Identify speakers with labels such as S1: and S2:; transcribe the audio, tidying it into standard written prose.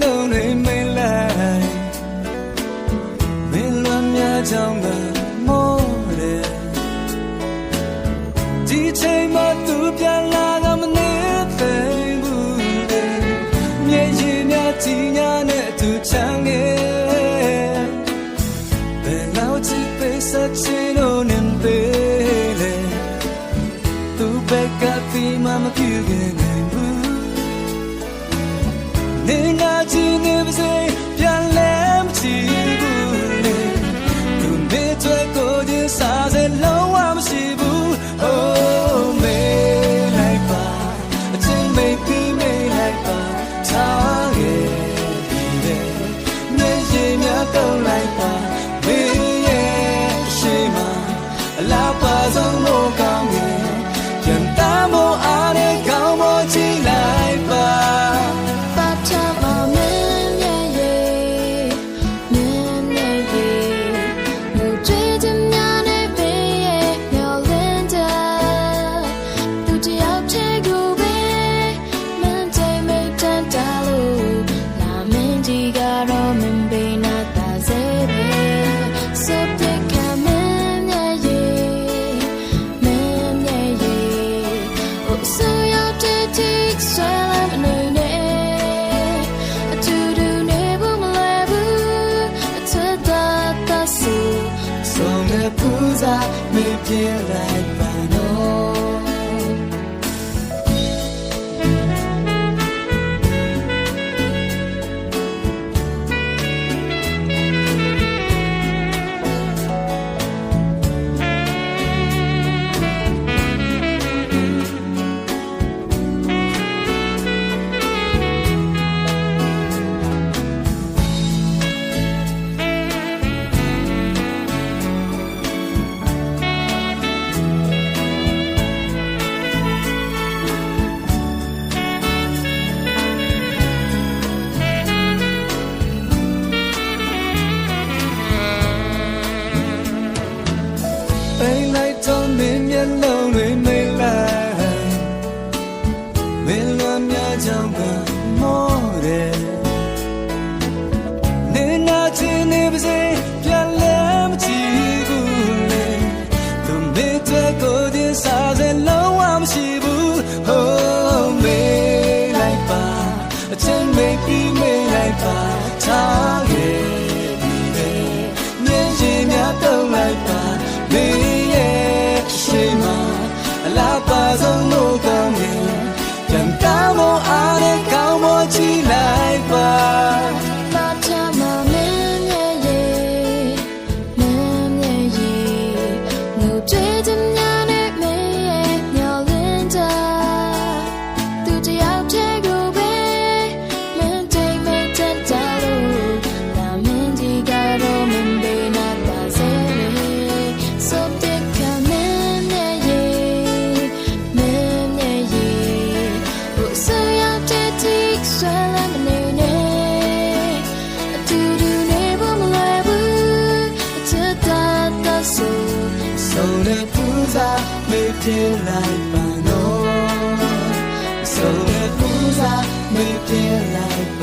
S1: လုံးတွေမိန်လိုက်မင်းလွမ်းများကြောင့်ကမောတယ်ဒီချိန်မှသူပြန်လာကမနေသိဘူးလေမျက်ရည်များကြီးညာနဲ့သူချမ်းငယ်ဘယ်လောက်ချစ်ပေးစချင်လို့နေသေးလေသူဘက်ကပြီးမှမပြုခဲ့နိုင်ဘူးနေငါချင်နေပါစေပြန်လဲမချီဘူးလေသူမေးတွေ့ကိုချင်းစားစလုံးဝမရှိဘူး Oh မေးလိုက်ပါအချင်းမေးပြီးမေးလိုက်ပါထားခဲ့ပြီးတယ်မျက်ရည်များတုံးလိုက်ပါမေးရဲ့ရှိမှအလားပါဆုံးမို့ကောင်းရဲ့ပြန်တာမို့အားနဲ့ကောင်းမို့ကြည့်လိုက်ပါမေးပြလိုက်ပါနော်ပိန်လိုက်တော့မင်းမျက်လုံးတွေမိန်လိုက်မင်းလွမ်းများကြောင့်ကမောတယ်နေနာချင်နေပါစေပြန်လဲမချီဘူးလေသူမေးတဲ့ကိုချင်းစားစလုံးဝမရှိဘူး Oh မေးလိုက်ပါအချင်းမေးပြီးမေးလိုက်ပါထားခဲ့ပြီးတယ်မျက်ရည်များတုံးလိုက်ပါမေးအလားပါဆုံးလို့ကောင်းရဲ့ပြန်ကောင်းမို့အားနဲ့ကောင်းမို့ကြည့်လိုက်ပါလာချမမင်းရဲ့ရေမင်းရဲ့ရေငိုကြွေးချင်များနဲ့မင်းရဲ့မျောလင်းတာသူတယောက်တည်းကိုပဲမင်းတိတ်မဲ့တတ်တာလို့လာမင်းဒီကတော့မင်းဘေးနာပါစေဆိုတဲ့မေးပြလိုက်ပါနော်ဆိုတဲ့ပူဇာမေးပြလိုက်ပါ